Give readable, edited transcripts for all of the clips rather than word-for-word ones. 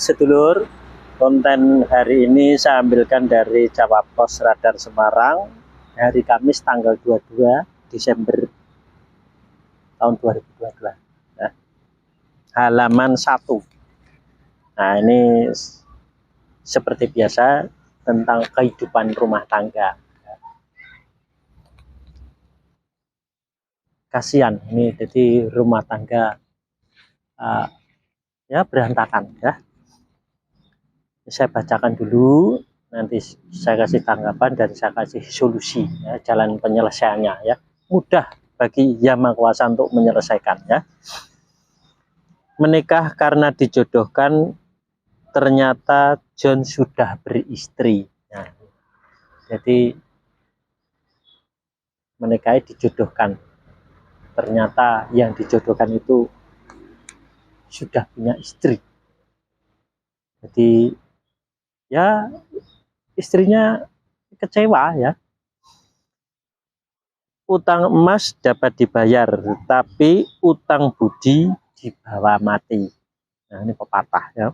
sedulur, konten hari ini saya ambilkan dari Jawa Pos Radar Semarang, hari Kamis tanggal 22 Desember tahun 2022. Nah, halaman 1. Nah, ini seperti biasa tentang kehidupan rumah tangga. Kasihan ini, jadi rumah tangga ya berantakan ya. Saya bacakan dulu, nanti saya kasih tanggapan dan saya kasih solusi ya, jalan penyelesaiannya ya. Mudah bagi Yang Maha Kuasa untuk menyelesaikan ya. Menikah karena dijodohkan, ternyata John sudah beristri. Nah, jadi menikahi dijodohkan, ternyata yang dijodohkan itu sudah punya istri. Jadi ya istrinya kecewa ya. Utang emas dapat dibayar, tapi utang budi dibawa mati. Nah, ini pepatah ya.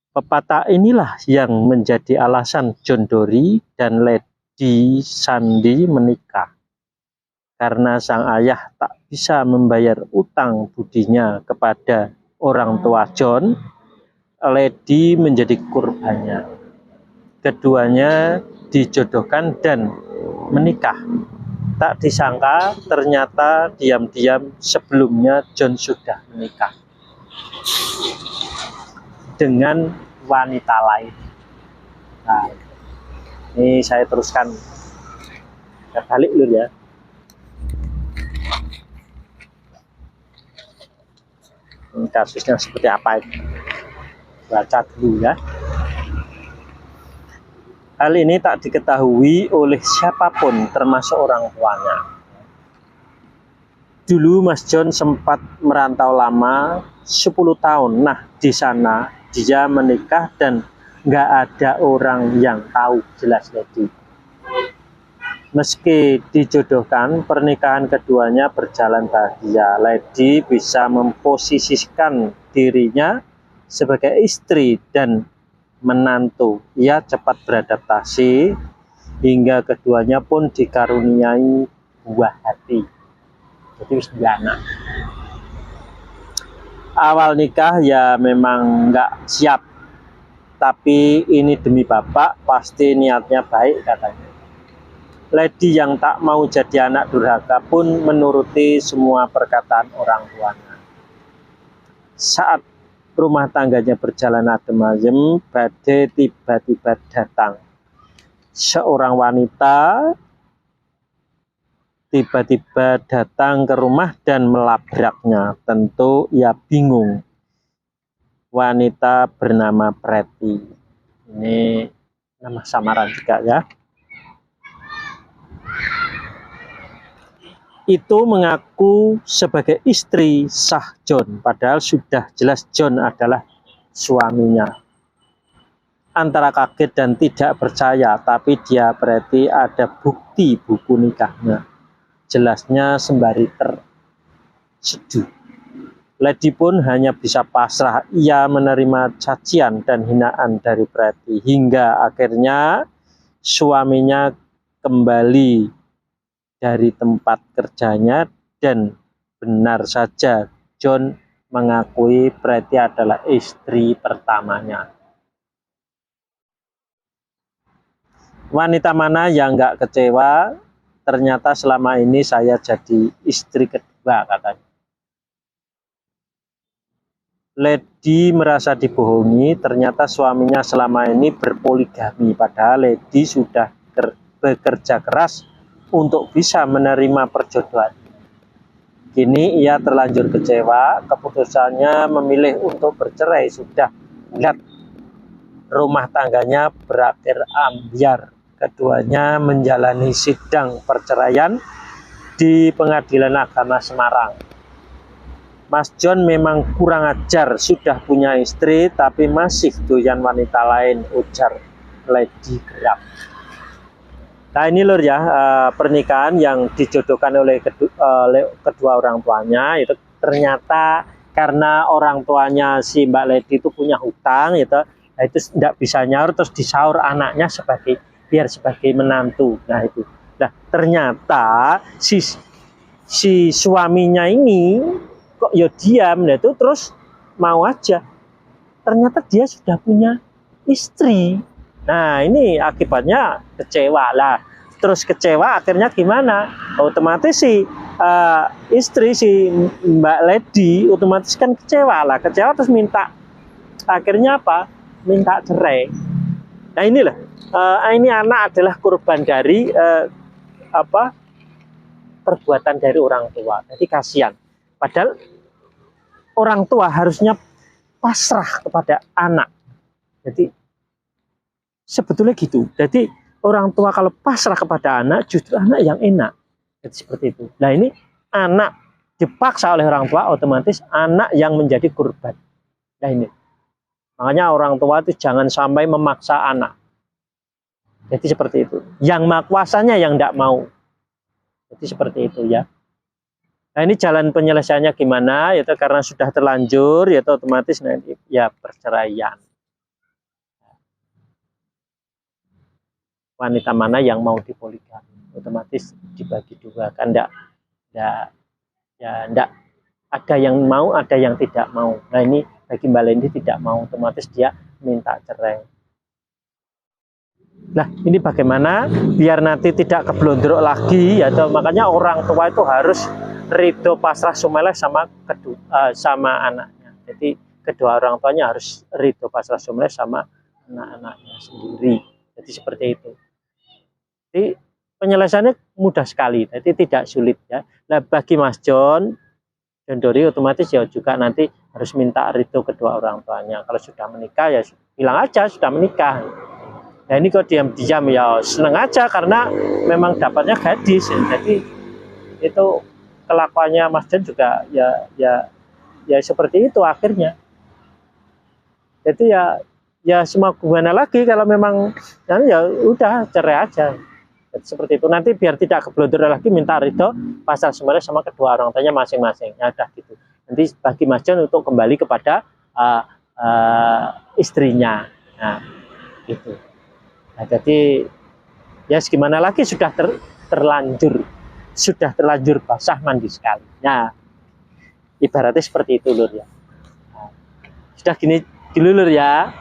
Pepatah inilah yang menjadi alasan John Dory dan Lady Sandi menikah. Karena sang ayah tak bisa membayar utang budinya kepada orang tua John, Lady menjadi korbannya. Keduanya dijodohkan dan menikah. Tak disangka ternyata diam-diam sebelumnya John sudah menikah dengan wanita lain. Nah, ini saya teruskan, saya balik dulu ya. Ini kasusnya seperti apa ini? Baca dulu ya. Hal ini tak diketahui oleh siapapun termasuk orang tuanya. Dulu Mas John sempat merantau lama 10 tahun. Nah, di sana dia menikah dan nggak ada orang yang tahu jelas Lady. Meski dijodohkan, pernikahan keduanya berjalan bahagia. Lady bisa memposisikan dirinya sebagai istri dan menantu. Ia cepat beradaptasi hingga keduanya pun dikaruniai buah hati. Jadi sudah anak. Awal nikah ya memang nggak siap, tapi ini demi bapak, pasti niatnya baik katanya. Lady yang tak mau jadi anak durhaka pun menuruti semua perkataan orang tuanya. Saat rumah tangganya berjalan adem ayem, badai tiba-tiba datang. Seorang wanita tiba-tiba datang ke rumah dan melabraknya. Tentu ia bingung. Wanita bernama Pretty. Ini nama samaran juga ya. Itu mengaku sebagai istri sah John, padahal sudah jelas John adalah suaminya. Antara kaget dan tidak percaya, tapi dia berarti ada bukti buku nikahnya. Jelasnya sembari terseduh. Lady pun hanya bisa pasrah. Ia menerima cacian dan hinaan dari Pretty hingga akhirnya suaminya kembali dari tempat kerjanya dan benar saja John mengakui Pretty adalah istri pertamanya. Wanita mana yang nggak kecewa? Ternyata selama ini saya jadi istri kedua katanya. Lady merasa dibohongi, ternyata suaminya selama ini berpoligami, padahal Lady sudah bekerja keras untuk bisa menerima perjodohan. Kini ia terlanjur kecewa, keputusannya memilih untuk bercerai. Sudah lihat rumah tangganya berakhir ambyar. Keduanya menjalani sidang perceraian di Pengadilan Agama Semarang. Mas John memang kurang ajar, sudah punya istri tapi masih doyan wanita lain, ujar Lady geram. Nah ini lur ya, pernikahan yang dijodohkan oleh kedua orang tuanya itu ternyata karena orang tuanya si Mbak Lady itu punya hutang gitu, nah itu tidak bisa nyaur, terus disaur anaknya biar sebagai menantu. Nah itu, nah ternyata si suaminya ini kok ya diam, nah itu terus mau aja, ternyata dia sudah punya istri. Nah ini akibatnya kecewa lah. Terus kecewa akhirnya gimana? Otomatis si istri si Mbak Lady otomatis kan kecewa lah. Kecewa terus akhirnya apa? Minta cerai. Nah inilah, ini anak adalah korban dari perbuatan dari orang tua. Jadi kasihan. Padahal orang tua harusnya pasrah kepada anak. Jadi sebetulnya gitu. Jadi orang tua kalau pasrah kepada anak, justru anak yang enak. Jadi seperti itu. Nah ini anak dipaksa oleh orang tua, otomatis anak yang menjadi korban. Nah ini. Makanya orang tua itu jangan sampai memaksa anak. Jadi seperti itu. Yang maha kuasanya yang tidak mau. Jadi seperti itu ya. Nah ini jalan penyelesaiannya gimana? Yaitu karena sudah terlanjur, yaitu otomatis nanti ya perceraian. Wanita mana yang mau dipoligami, otomatis dibagi dua, kan enggak ada yang mau, ada yang tidak mau. Nah ini bagi Mbak Lady tidak mau, otomatis dia minta cerai. Nah ini bagaimana biar nanti tidak keblondrok lagi, ya makanya orang tua itu harus ridho pasrah sumeleh sama anaknya. Jadi kedua orang tuanya harus ridho pasrah sumeleh sama anak-anaknya sendiri. Jadi seperti itu. Jadi penyelesaiannya mudah sekali, jadi tidak sulit ya. Nah bagi Mas John Dori otomatis ya juga nanti harus minta ridho kedua orang tuanya. Kalau sudah menikah ya bilang aja sudah menikah. Nah ini kok diam-diam ya seneng aja karena memang dapatnya gadis. Jadi itu kelakuannya Mas John juga ya seperti itu akhirnya. Jadi ya semua gimana lagi kalau memang ya udah cerai aja. Seperti itu, nanti biar tidak keblondor lagi minta ridho pasrah sumeleh sama kedua orang tuanya masing-masing. Ya udah gitu. Nanti bagi Mas John untuk kembali kepada istrinya. Nah, gitu. Nah, jadi ya gimana lagi sudah terlanjur basah mandi sekali. Nah, ibaratnya seperti itu lur ya. Nah, sudah gini dulu lur ya.